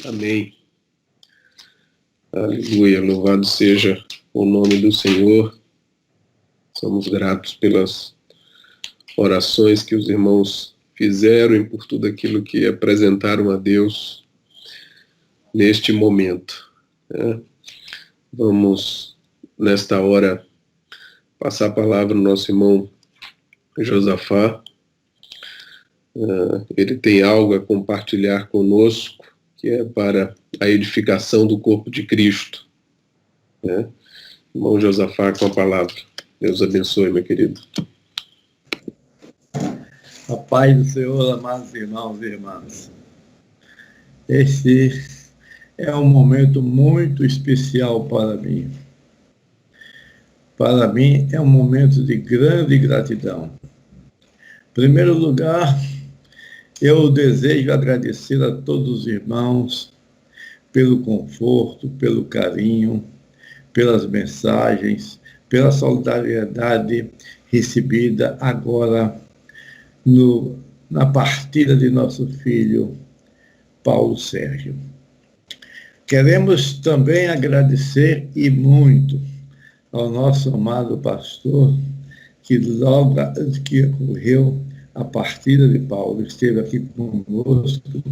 Amém. Aleluia. Louvado seja o nome do Senhor. Somos gratos pelas orações que os irmãos fizeram e por tudo aquilo que apresentaram a Deus neste momento. Vamos, nesta hora, passar a palavra ao nosso irmão Josafá. Ele tem algo a compartilhar conosco, que é para a edificação do corpo de Cristo. Irmão Josafá, com a palavra. Deus abençoe, meu querido. A paz do Senhor, amados irmãos e irmãs. Esse é um momento muito especial para mim. Para mim, é um momento de grande gratidão. Em primeiro lugar, eu desejo agradecer a todos os irmãos pelo conforto, pelo carinho, pelas mensagens, pela solidariedade recebida agora na partida de nosso filho, Paulo Sérgio. Queremos também agradecer e muito ao nosso amado pastor, que logo que ocorreu a partida de Paulo, esteve aqui conosco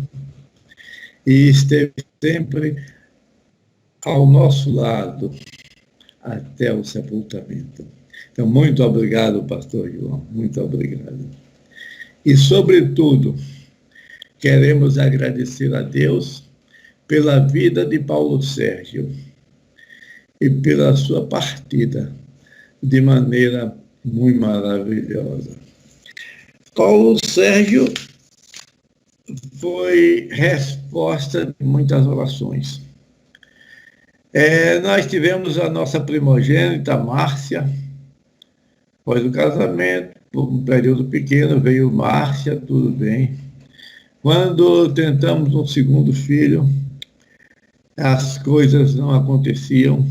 e esteve sempre ao nosso lado até o sepultamento. Então, muito obrigado, pastor João, muito obrigado. E, sobretudo, queremos agradecer a Deus pela vida de Paulo Sérgio e pela sua partida de maneira muito maravilhosa. Paulo Sérgio foi resposta de muitas orações. Nós tivemos a nossa primogênita, Márcia, após o casamento, por um período pequeno, veio Márcia, tudo bem. Quando tentamos um segundo filho, as coisas não aconteciam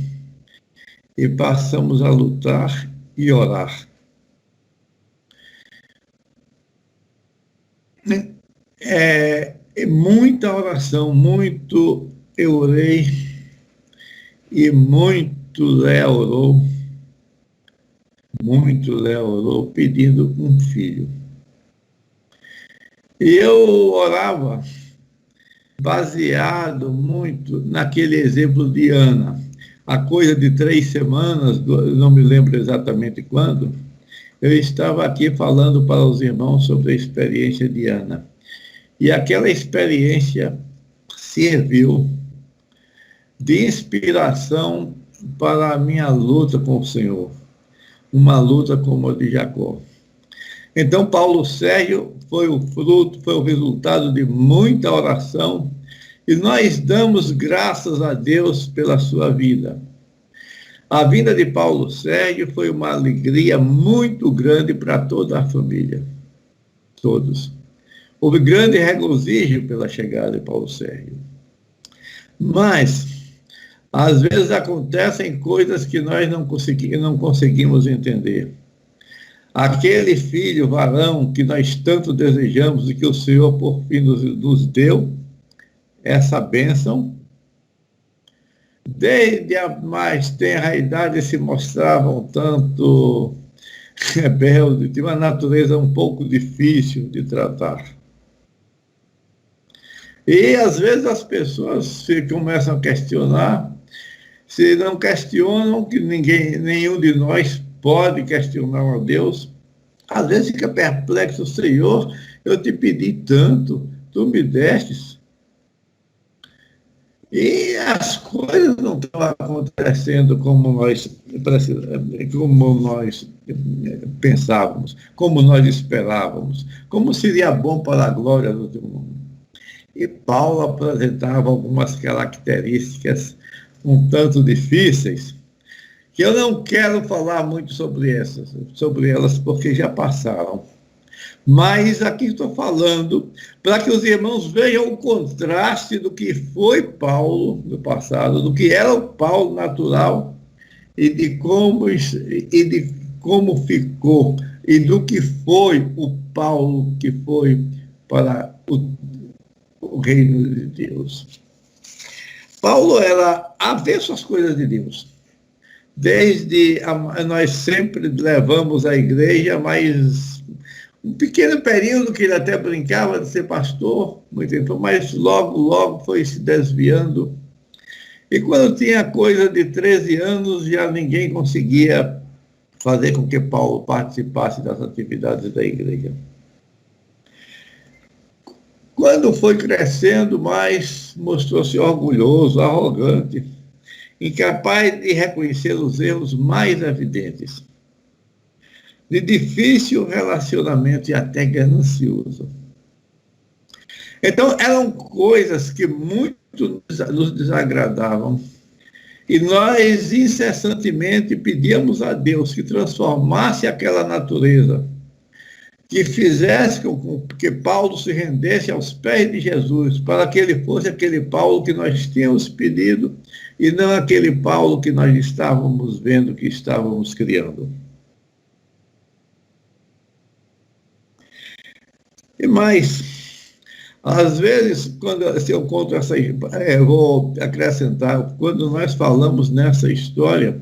e passamos a lutar e orar. Muita oração, muito eu orei e muito Léo orou pedindo um filho. E eu orava baseado muito naquele exemplo de Ana. A coisa de 3 semanas, não me lembro exatamente quando, eu estava aqui falando para os irmãos sobre a experiência de Ana. E aquela experiência serviu de inspiração para a minha luta com o Senhor. Uma luta como a de Jacó. Então, Paulo Sérgio foi o fruto, foi o resultado de muita oração e nós damos graças a Deus pela sua vida. A vinda de Paulo Sérgio foi uma alegria muito grande para toda a família. Todos. Houve grande regozijo pela chegada de Paulo Sérgio. Mas, às vezes acontecem coisas que nós não conseguimos entender. Aquele filho varão que nós tanto desejamos e que o Senhor, por fim, nos deu, essa bênção, desde a mais tenra idade se mostrava um tanto rebelde, de uma natureza um pouco difícil de tratar. E, às vezes, as pessoas começam a questionar, se não questionam, que nenhum de nós pode questionar a Deus, às vezes fica perplexo, Senhor, eu te pedi tanto, tu me destes. E as coisas não estão acontecendo como nós pensávamos, como nós esperávamos, como seria bom para a glória do teu nome. E Paulo apresentava algumas características um tanto difíceis, que eu não quero falar muito sobre elas, porque já passaram. Mas aqui estou falando para que os irmãos vejam o contraste do que foi Paulo no passado, do que era o Paulo natural e de como ficou, e do que foi o Paulo que foi para o reino de Deus. Paulo era avesso às coisas de Deus. Nós sempre levamos a igreja, mas um pequeno período que ele até brincava de ser pastor, muito tempo, mas logo foi se desviando. E quando tinha coisa de 13 anos, já ninguém conseguia fazer com que Paulo participasse das atividades da igreja. Quando foi crescendo mais, mostrou-se orgulhoso, arrogante, incapaz de reconhecer os erros mais evidentes, de difícil relacionamento e até ganancioso. Então, eram coisas que muito nos desagradavam. E nós incessantemente pedíamos a Deus que transformasse aquela natureza, que fizesse com que Paulo se rendesse aos pés de Jesus, para que ele fosse aquele Paulo que nós tínhamos pedido e não aquele Paulo que nós estávamos vendo, que estávamos criando. E mais, às vezes, se eu conto eu vou acrescentar, quando nós falamos nessa história,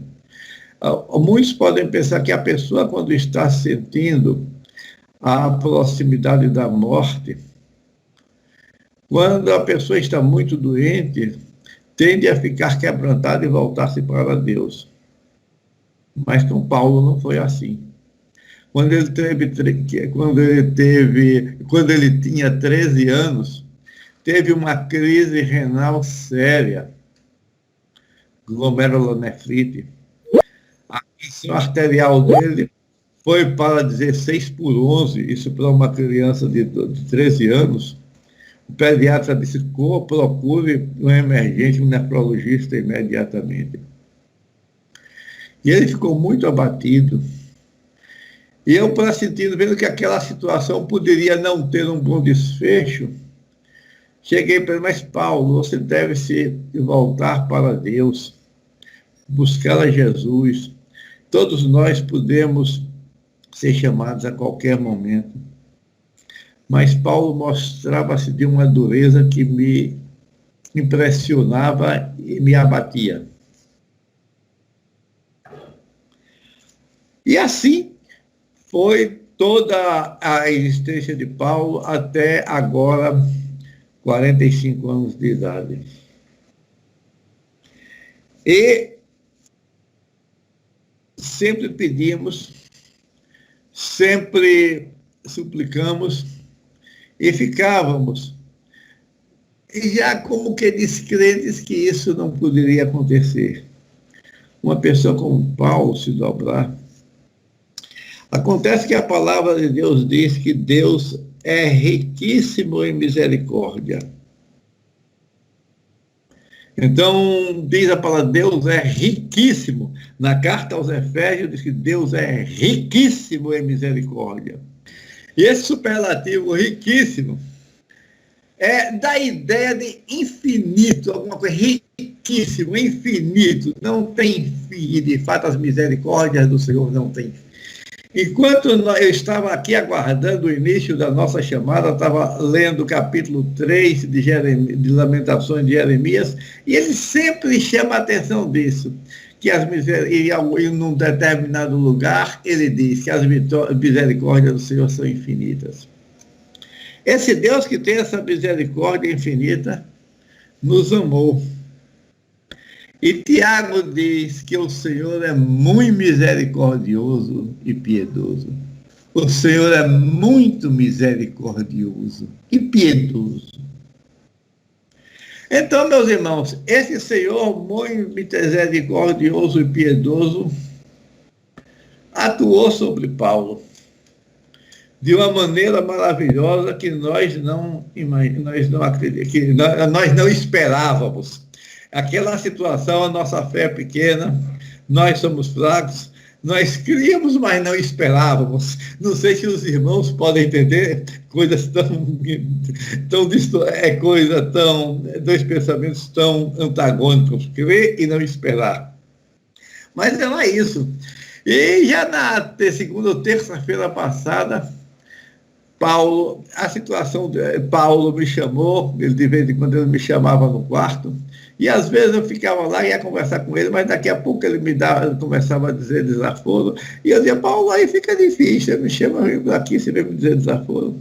muitos podem pensar que a pessoa, quando está sentindo a proximidade da morte, quando a pessoa está muito doente, tende a ficar quebrantada e voltar-se para Deus. Mas com Paulo não foi assim. Quando ele tinha 13 anos, teve uma crise renal séria, glomerulonefrite. A pressão arterial dele foi para 16/11, isso para uma criança de 13 anos. O pediatra disse: procure um emergente, um nefrologista imediatamente. E ele ficou muito abatido. E eu, para sentir, vendo que aquela situação poderia não ter um bom desfecho, cheguei para ele: mas Paulo, você deve se voltar para Deus, buscar a Jesus. Todos nós podemos ser chamados a qualquer momento. Mas Paulo mostrava-se de uma dureza que me impressionava e me abatia. E assim foi toda a existência de Paulo até agora, 45 anos de idade. E sempre pedimos, sempre suplicamos e ficávamos, e já como que descrentes que isso não poderia acontecer. Uma pessoa como Paulo se dobrar. Acontece que a palavra de Deus diz que Deus é riquíssimo em misericórdia. Então, diz a palavra, Deus é riquíssimo. Na carta aos Efésios diz que Deus é riquíssimo em misericórdia. E esse superlativo riquíssimo dá ideia de infinito, alguma coisa riquíssimo, infinito, não tem fim. E de fato as misericórdias do Senhor não têm fim. Enquanto eu estava aqui aguardando o início da nossa chamada, estava lendo o capítulo 3 de Lamentações de Jeremias, e ele sempre chama a atenção disso, que em um determinado lugar, ele diz que as misericórdias do Senhor são infinitas. Esse Deus que tem essa misericórdia infinita, nos amou. E Tiago diz que o Senhor é muito misericordioso e piedoso. O Senhor é muito misericordioso e piedoso. Então, meus irmãos, esse Senhor muito misericordioso e piedoso atuou sobre Paulo de uma maneira maravilhosa que nós não esperávamos. Aquela situação, a nossa fé é pequena, nós somos fracos, nós queríamos, mas não esperávamos. Não sei se os irmãos podem entender coisas dois pensamentos tão antagônicos, crer e não esperar. Mas não é isso. E já na segunda ou terça-feira passada, A situação de Paulo me chamou, ele de vez em quando ele me chamava no quarto, e às vezes eu ficava lá e ia conversar com ele, mas daqui a pouco ele começava a dizer desaforo, e eu dizia, Paulo, aí fica difícil, ele me chama aqui, você vem me dizer desaforo.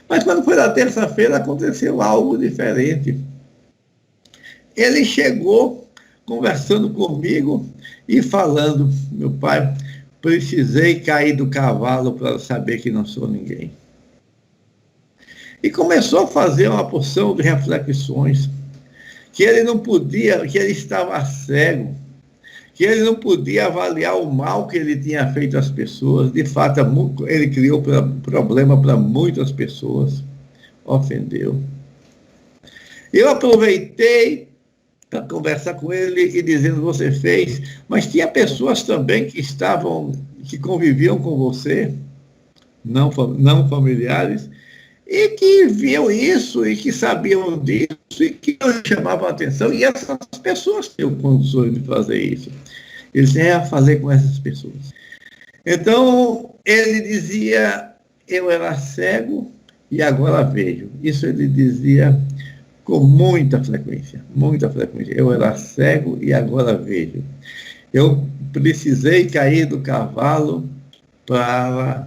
Mas quando foi na terça-feira, aconteceu algo diferente. Ele chegou conversando comigo e falando, meu pai, precisei cair do cavalo para saber que não sou ninguém. E começou a fazer uma porção de reflexões, que ele não podia, que ele estava cego, que ele não podia avaliar o mal que ele tinha feito às pessoas. De fato, ele criou problema para muitas pessoas, ofendeu. Eu aproveitei para conversar com ele e dizendo, você fez, mas tinha pessoas também que conviviam com você, não familiares, e que viam isso, e que sabiam disso, e que chamavam a atenção, e essas pessoas tinham condições de fazer isso. Eles têm a fazer com essas pessoas. Então, ele dizia, eu era cego e agora vejo. Isso ele dizia com muita frequência, muita frequência. Eu era cego e agora vejo. Eu precisei cair do cavalo para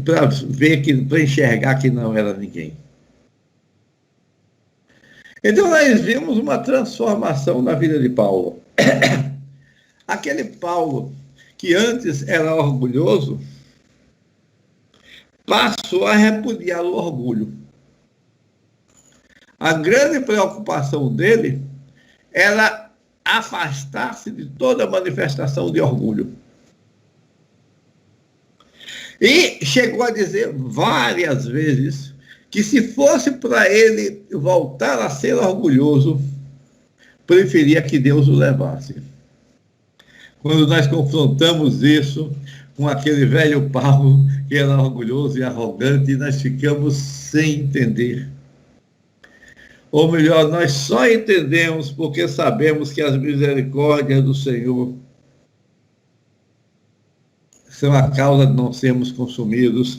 para enxergar que não era ninguém. Então nós vimos uma transformação na vida de Paulo. Aquele Paulo que antes era orgulhoso, passou a repudiar o orgulho. A grande preocupação dele era afastar-se de toda manifestação de orgulho. E chegou a dizer várias vezes que se fosse para ele voltar a ser orgulhoso, preferia que Deus o levasse. Quando nós confrontamos isso com aquele velho Paulo que era orgulhoso e arrogante, nós ficamos sem entender. Ou melhor, nós só entendemos porque sabemos que as misericórdias do Senhor são a causa de não sermos consumidos,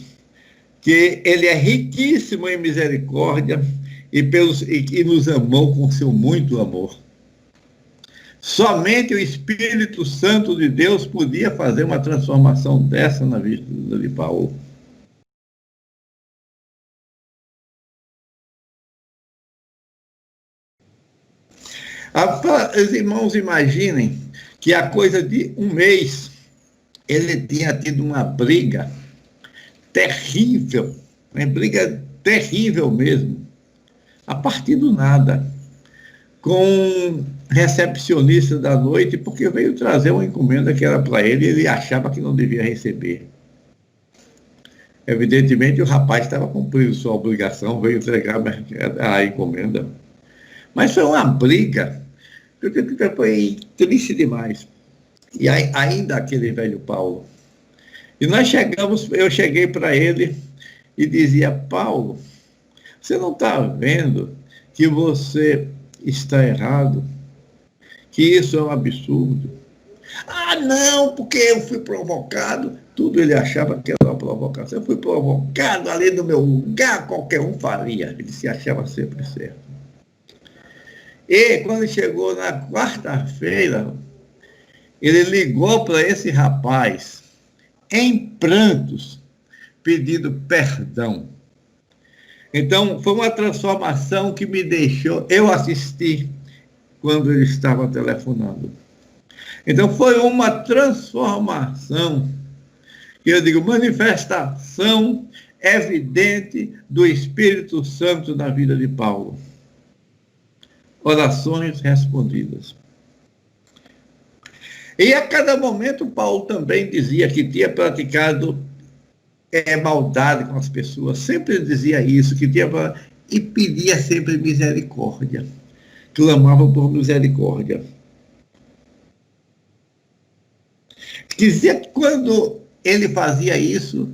que ele é riquíssimo em misericórdia e nos amou com seu muito amor. Somente o Espírito Santo de Deus podia fazer uma transformação dessa na vida de Paulo. Os irmãos imaginem que a coisa de um mês ele tinha tido uma briga terrível, uma briga terrível mesmo, a partir do nada, com recepcionista da noite, porque veio trazer uma encomenda que era para ele e ele achava que não devia receber. Evidentemente, o rapaz estava cumprindo sua obrigação, veio entregar a encomenda. Mas foi uma briga, que foi triste demais. E ainda aquele velho Paulo. E eu cheguei para ele e dizia, Paulo, você não está vendo que você está errado? Que isso é um absurdo? Ah, não, porque eu fui provocado. Tudo ele achava que era uma provocação. Eu fui provocado ali no meu lugar, qualquer um faria. Ele se achava sempre certo. E quando chegou na quarta-feira, ele ligou para esse rapaz, em prantos, pedindo perdão. Então, foi uma transformação que me deixou, eu assisti quando ele estava telefonando. Então, foi uma transformação, que eu digo, manifestação evidente do Espírito Santo na vida de Paulo. Orações respondidas. E a cada momento, Paulo também dizia que tinha praticado maldade com as pessoas. Sempre dizia isso, e pedia sempre misericórdia. Clamava por misericórdia. Dizia que quando ele fazia isso,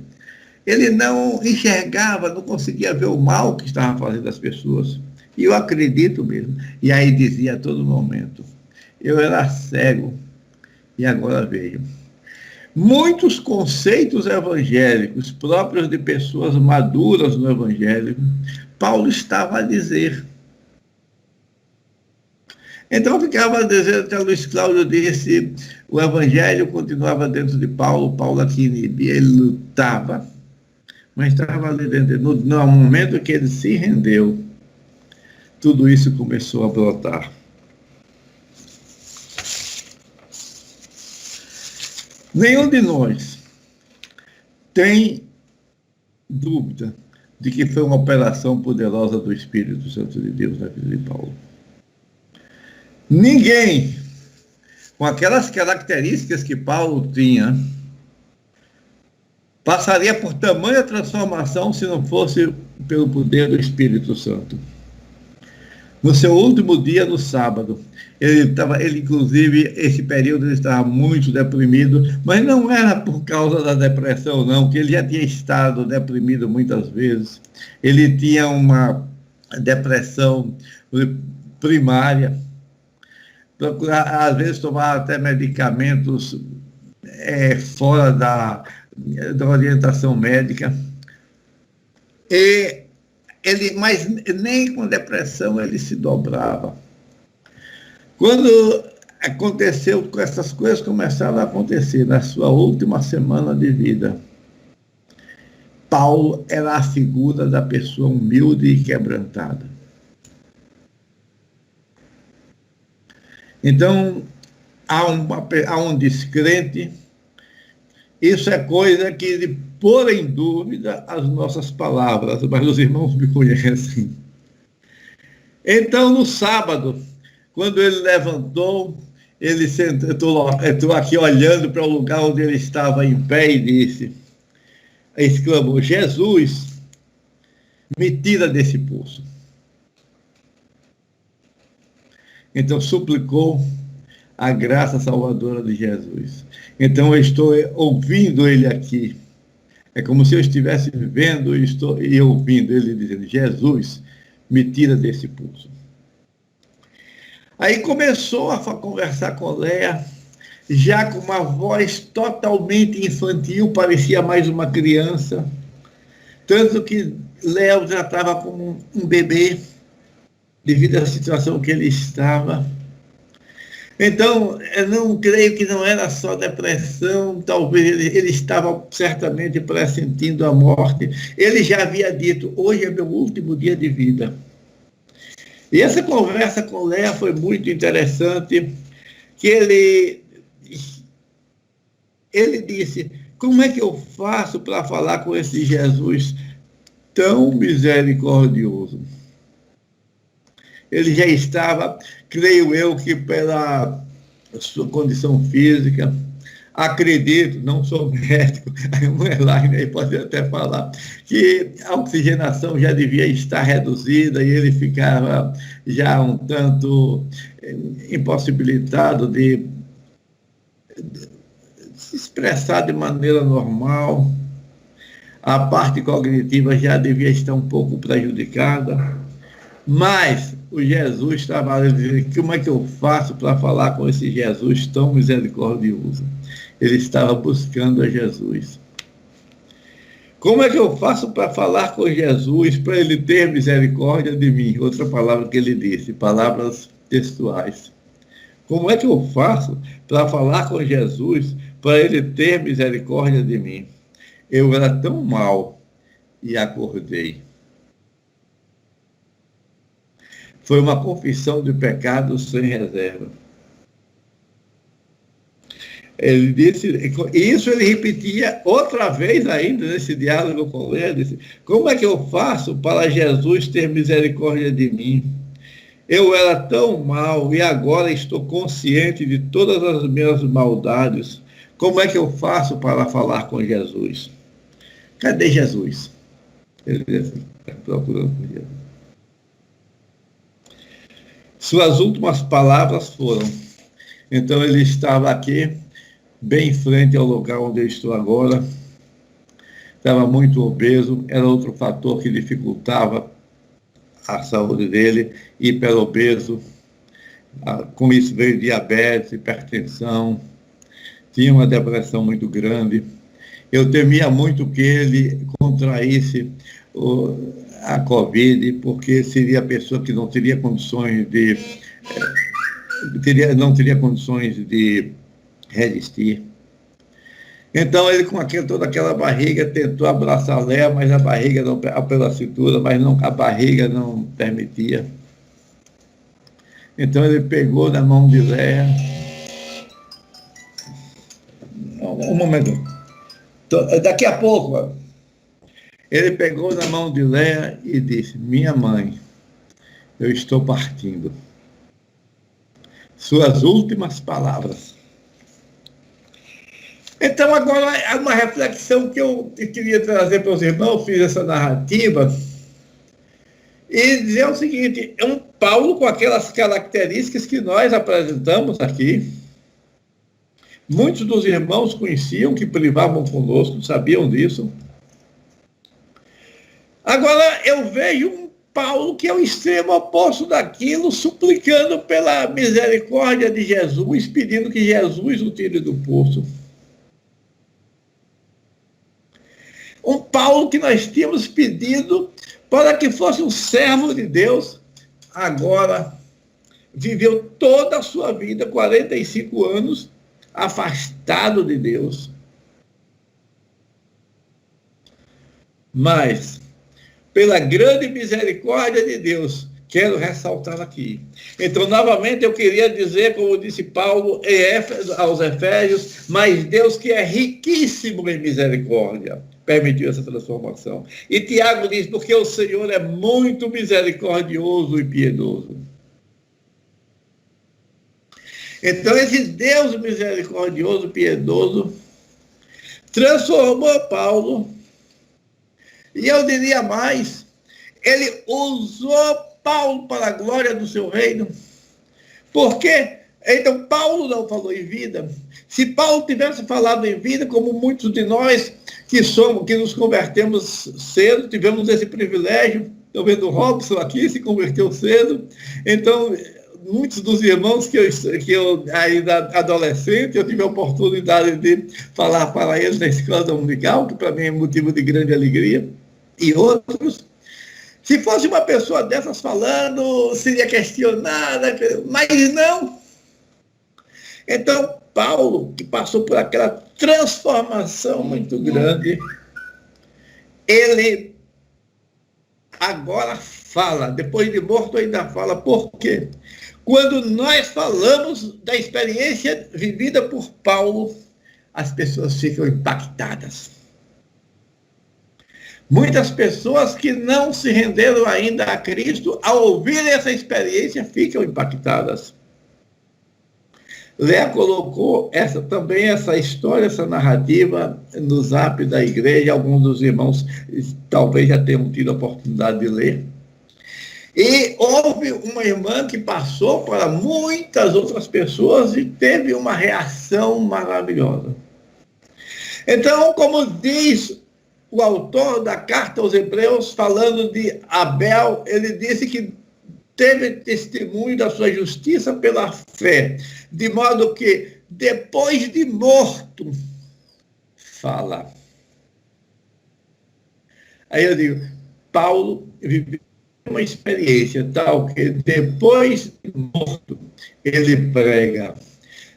ele não enxergava, não conseguia ver o mal que estava fazendo as pessoas. E eu acredito mesmo. E aí dizia a todo momento, eu era cego, e agora veio. Muitos conceitos evangélicos próprios de pessoas maduras no evangelho, Paulo estava a dizer. Então ficava dizendo, até Luiz Cláudio disse, o evangelho continuava dentro de Paulo, Paulo aqui inibia, ele lutava, mas estava ali dentro. No momento que ele se rendeu, tudo isso começou a brotar. Nenhum de nós tem dúvida de que foi uma operação poderosa do Espírito Santo de Deus na vida de Paulo. Ninguém, com aquelas características que Paulo tinha, passaria por tamanha transformação se não fosse pelo poder do Espírito Santo. No seu último dia, no sábado, ele inclusive, esse período ele estava muito deprimido, mas não era por causa da depressão, não, que ele já tinha estado deprimido muitas vezes. Ele tinha uma depressão primária, às vezes tomava até medicamentos fora da orientação médica. Mas nem com depressão ele se dobrava. Quando aconteceu, essas coisas começaram a acontecer na sua última semana de vida, Paulo era a figura da pessoa humilde e quebrantada. Então, há um descrente, isso é coisa que ele pôr em dúvida as nossas palavras, mas os irmãos me conhecem. Então, no sábado, quando ele levantou, ele sentou aqui olhando para o lugar onde ele estava em pé e exclamou, Jesus, me tira desse poço. Então, suplicou a graça salvadora de Jesus. Então, eu estou ouvindo ele aqui. É como se eu estivesse vendo e ouvindo ele dizendo, Jesus, me tira desse poço. Aí começou a conversar com Léa, já com uma voz totalmente infantil, parecia mais uma criança. Tanto que Léo já estava como um bebê, devido à situação que ele estava. Então, eu não creio que não era só depressão, talvez ele estava certamente pressentindo a morte. Ele já havia dito, hoje é meu último dia de vida. E essa conversa com Léa foi muito interessante, que ele disse, como é que eu faço para falar com esse Jesus tão misericordioso? Ele já estava, creio eu, que pela sua condição física, acredito, não sou médico, a irmã Elaine aí pode até falar, que a oxigenação já devia estar reduzida e ele ficava já um tanto impossibilitado de se expressar de maneira normal. A parte cognitiva já devia estar um pouco prejudicada, mas o Jesus estava ali dizendo, como é que eu faço para falar com esse Jesus tão misericordioso? Ele estava buscando a Jesus. Como é que eu faço para falar com Jesus, para ele ter misericórdia de mim? Outra palavra que ele disse, palavras textuais. Como é que eu faço para falar com Jesus, para ele ter misericórdia de mim? Eu era tão mal e acordei. Foi uma confissão de pecado sem reserva. Ele disse, isso ele repetia outra vez ainda nesse diálogo com ele, disse, como é que eu faço para Jesus ter misericórdia de mim? Eu era tão mal e agora estou consciente de todas as minhas maldades. Como é que eu faço para falar com Jesus? Cadê Jesus? Ele disse, procurando por Jesus. Suas últimas palavras foram, então ele estava aqui, bem em frente ao lugar onde eu estou agora, estava muito obeso, era outro fator que dificultava a saúde dele, hiperobeso, com isso veio diabetes, hipertensão, tinha uma depressão muito grande. Eu temia muito que ele contraísse a Covid, porque seria a pessoa que não teria condições de não teria condições de resistir. Então ele, com toda aquela barriga, tentou abraçar Léa, mas a barriga não, pela cintura, mas não, a barriga não permitia. Então ele pegou na mão de Léa. Um momento. Daqui a pouco. Ele pegou na mão de Léa e disse: minha mãe, eu estou partindo. Suas últimas palavras. Então, agora, é uma reflexão que eu queria trazer para os irmãos, fiz essa narrativa, e dizer o seguinte: é um Paulo com aquelas características que nós apresentamos aqui. Muitos dos irmãos conheciam, que privavam conosco, sabiam disso. Agora, eu vejo um Paulo que é o extremo oposto daquilo, suplicando pela misericórdia de Jesus, pedindo que Jesus o tire do poço. Um Paulo que nós tínhamos pedido para que fosse um servo de Deus, agora viveu toda a sua vida, 45 anos, afastado de Deus. Mas, pela grande misericórdia de Deus, quero ressaltar aqui. Então, novamente, eu queria dizer, como disse Paulo aos Efésios, mas Deus, que é riquíssimo em misericórdia, permitiu essa transformação. E Tiago diz: porque o Senhor é muito misericordioso e piedoso. Então, esse Deus misericordioso, piedoso, transformou Paulo, e eu diria mais, ele usou Paulo para a glória do seu reino. Porque, então, Paulo não falou em vida. Se Paulo tivesse falado em vida, como muitos de nós que nos convertemos cedo, tivemos esse privilégio. Estou vendo o Robson aqui, se converteu cedo. Então, muitos dos irmãos que eu ainda adolescente, eu tive a oportunidade de falar para eles na escola dominical, que para mim é motivo de grande alegria, e outros. Se fosse uma pessoa dessas falando, seria questionada, mas não. Então, Paulo, que passou por aquela transformação muito grande, ele agora fala, depois de morto ainda fala. Por quê? Quando nós falamos da experiência vivida por Paulo, as pessoas ficam impactadas. Muitas pessoas que não se renderam ainda a Cristo, ao ouvirem essa experiência, ficam impactadas. Léa colocou também essa história, essa narrativa no zap da igreja. Alguns dos irmãos talvez já tenham tido a oportunidade de ler. E houve uma irmã que passou para muitas outras pessoas e teve uma reação maravilhosa. Então, como diz o autor da carta aos Hebreus, falando de Abel, ele disse que teve testemunho da sua justiça pela fé, de modo que, depois de morto, fala. Aí eu digo, Paulo viveu uma experiência tal que, depois de morto, ele prega.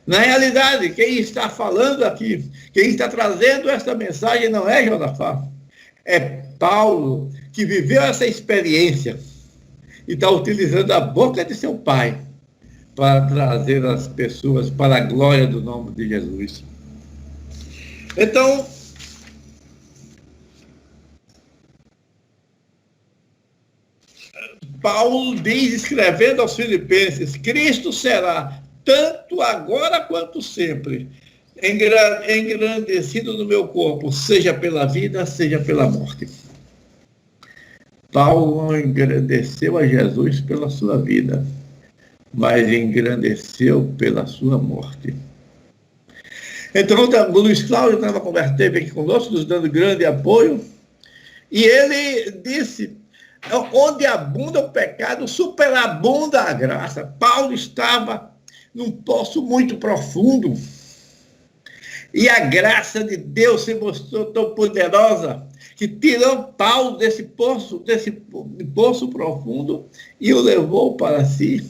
Na realidade, quem está falando aqui, quem está trazendo essa mensagem não é Josafá, é Paulo, que viveu essa experiência e está utilizando a boca de seu pai para trazer as pessoas para a glória do nome de Jesus. Então, Paulo diz, escrevendo aos Filipenses: Cristo será, tanto agora quanto sempre, engrandecido no meu corpo, seja pela vida, seja pela morte. Paulo não engrandeceu a Jesus pela sua vida, mas engrandeceu pela sua morte. Então, o Luiz Cláudio esteve aqui conosco, nos dando grande apoio, e ele disse: onde abunda o pecado, superabunda a graça. Paulo estava num poço muito profundo. E a graça de Deus se mostrou tão poderosa que tirou Paulo desse poço profundo e o levou para si.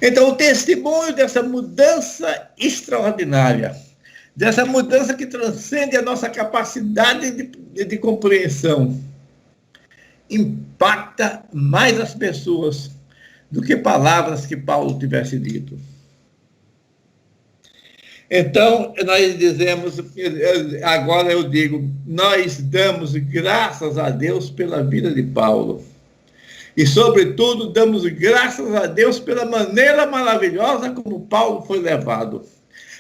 Então, o testemunho dessa mudança extraordinária, dessa mudança que transcende a nossa capacidade de compreensão, impacta mais as pessoas do que palavras que Paulo tivesse dito. Então, nós dizemos, agora eu digo, nós damos graças a Deus pela vida de Paulo. E, sobretudo, damos graças a Deus pela maneira maravilhosa como Paulo foi levado.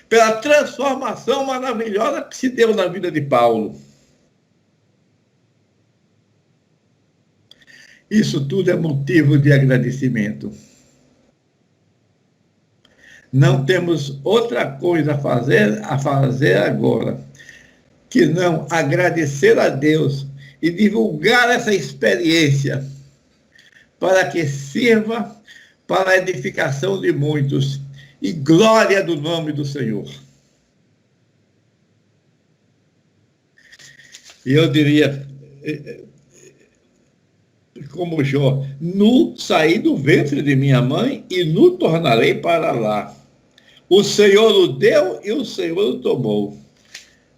Pela transformação maravilhosa que se deu na vida de Paulo. Isso tudo é motivo de agradecimento. Não temos outra coisa a fazer agora que não agradecer a Deus e divulgar essa experiência para que sirva para a edificação de muitos e glória do nome do Senhor. E eu diria, como Jó, nu saí do ventre de minha mãe e nu tornarei para lá. O Senhor o deu e o Senhor o tomou.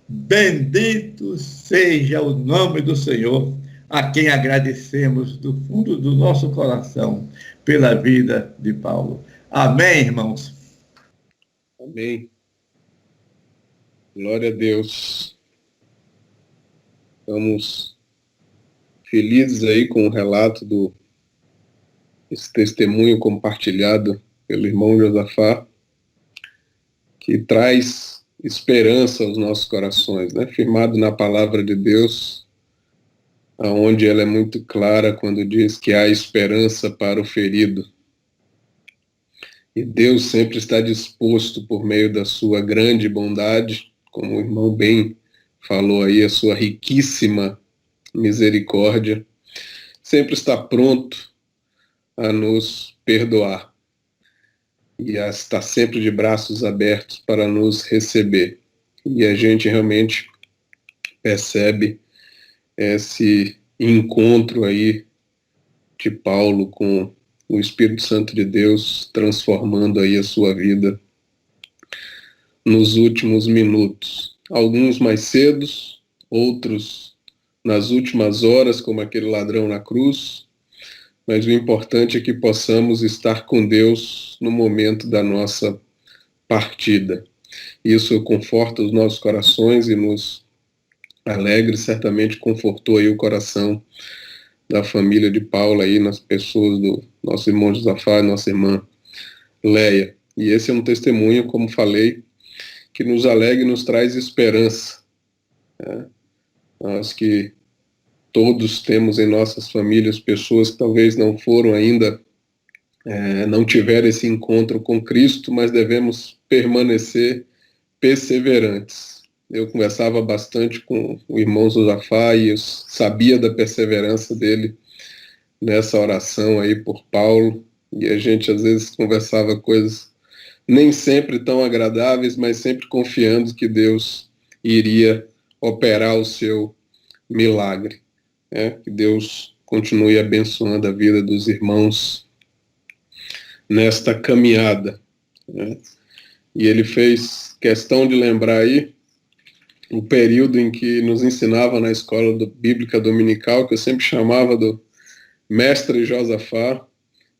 Bendito seja o nome do Senhor, a quem agradecemos do fundo do nosso coração pela vida de Paulo. Amém, irmãos? Amém. Glória a Deus. Estamos felizes aí com o relato esse testemunho compartilhado pelo irmão Josafá, que traz esperança aos nossos corações, né? Firmado na palavra de Deus, aonde ela é muito clara quando diz que há esperança para o ferido. E Deus sempre está disposto, por meio da sua grande bondade, como o irmão bem falou aí, a sua riquíssima misericórdia, sempre está pronto a nos perdoar. E está sempre de braços abertos para nos receber. E a gente realmente percebe esse encontro aí de Paulo com o Espírito Santo de Deus, transformando aí a sua vida nos últimos minutos. Alguns mais cedos, outros nas últimas horas, como aquele ladrão na cruz, mas o importante é que possamos estar com Deus no momento da nossa partida. Isso conforta os nossos corações e nos alegra, certamente confortou aí o coração da família de Paulo aí, nas pessoas do nosso irmão Josafá e nossa irmã Leia. E esse é um testemunho, como falei, que nos alegra e nos traz esperança. Né? Nós que todos temos em nossas famílias pessoas que talvez não foram ainda, não tiveram esse encontro com Cristo, mas devemos permanecer perseverantes. Eu conversava bastante com o irmão Josafá e eu sabia da perseverança dele nessa oração aí por Paulo, e a gente às vezes conversava coisas nem sempre tão agradáveis, mas sempre confiando que Deus iria operar o seu milagre. Que Deus continue abençoando a vida dos irmãos nesta caminhada. Né? E ele fez questão de lembrar aí o período em que nos ensinava na escola bíblica dominical, que eu sempre chamava do mestre Josafá,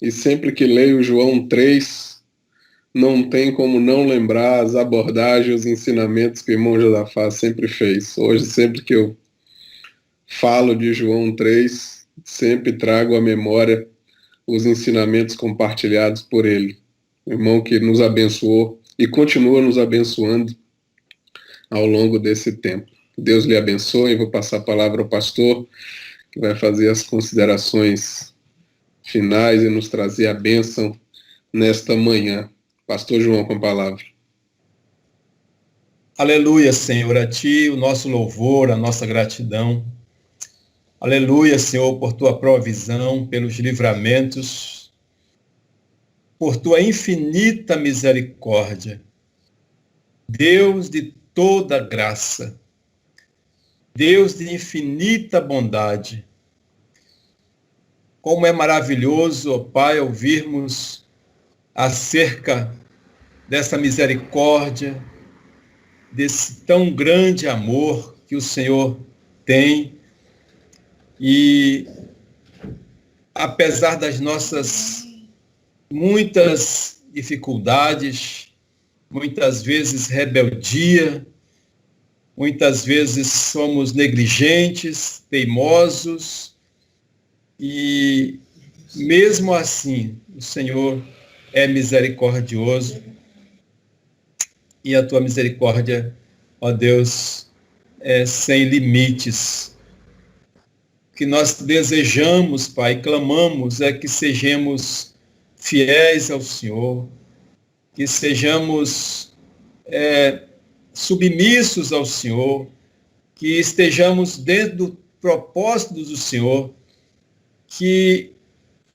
e sempre que leio João 3, não tem como não lembrar as abordagens, os ensinamentos que o irmão Josafá sempre fez. Hoje, sempre que eu falo de João 3, sempre trago à memória os ensinamentos compartilhados por ele. O irmão que nos abençoou e continua nos abençoando ao longo desse tempo. Deus lhe abençoe. Vou passar a palavra ao pastor, que vai fazer as considerações finais e nos trazer a bênção nesta manhã. Pastor João, com a palavra. Aleluia, Senhor, a Ti o nosso louvor, a nossa gratidão. Aleluia, Senhor, por Tua provisão, pelos livramentos, por Tua infinita misericórdia. Deus de toda graça, Deus de infinita bondade. Como é maravilhoso, ó Pai, ouvirmos acerca dessa misericórdia, desse tão grande amor que o Senhor tem. E apesar das nossas muitas dificuldades, muitas vezes rebeldia, muitas vezes somos negligentes, teimosos, e mesmo assim o Senhor é misericordioso, e a tua misericórdia, ó Deus, é sem limites. O que nós desejamos, Pai, clamamos, é que sejamos fiéis ao Senhor, que sejamos submissos ao Senhor, que estejamos dentro do propósito do Senhor, que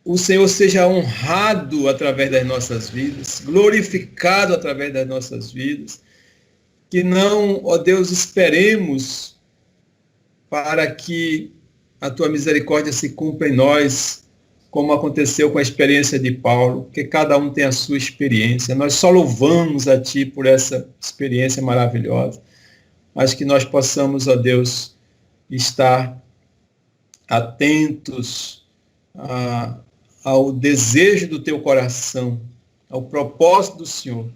o Senhor seja honrado através das nossas vidas, glorificado através das nossas vidas, que não, ó Deus, esperemos para que a tua misericórdia se cumpra em nós, como aconteceu com a experiência de Paulo, que cada um tem a sua experiência. Nós só louvamos a ti por essa experiência maravilhosa, mas que nós possamos, ó Deus, estar atentos ao desejo do teu coração, ao propósito do Senhor,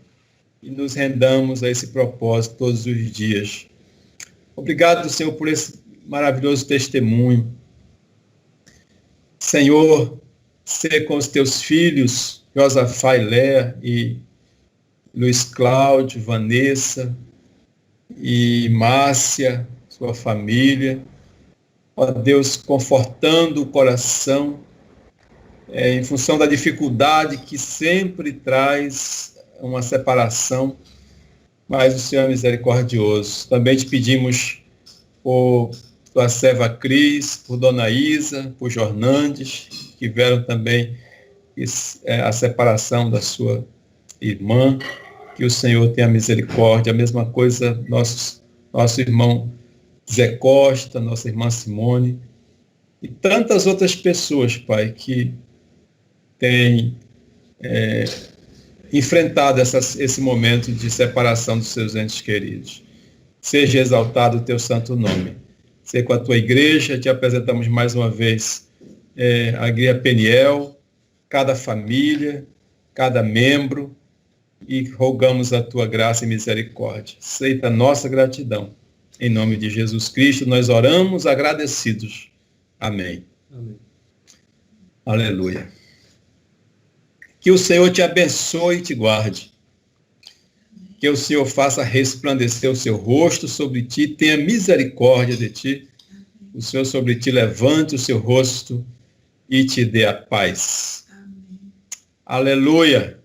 e nos rendamos a esse propósito todos os dias. Obrigado, Senhor, por esse maravilhoso testemunho. Senhor, ser com os teus filhos, Josafá e Léa, e Luiz Cláudio, Vanessa e Márcia, sua família. Ó Deus, confortando o coração, em função da dificuldade que sempre traz uma separação, mas o Senhor é misericordioso. Também te pedimos por tua serva Cris, por Dona Isa, por Jornandes, que tiveram também a separação da sua irmã, que o Senhor tenha misericórdia. A mesma coisa nosso irmão Zé Costa, nossa irmã Simone, e tantas outras pessoas, Pai, que têm enfrentado esse momento de separação dos seus entes queridos. Seja exaltado o teu santo nome. Ser com a tua igreja, te apresentamos mais uma vez a Igreja Peniel, cada família, cada membro, e rogamos a tua graça e misericórdia. Aceita a nossa gratidão. Em nome de Jesus Cristo, nós oramos agradecidos. Amém. Amém. Aleluia. Que o Senhor te abençoe e te guarde. Que o Senhor faça resplandecer o seu rosto sobre ti, tenha misericórdia de ti. O Senhor sobre ti levante o seu rosto e te dê a paz. Amém. Aleluia.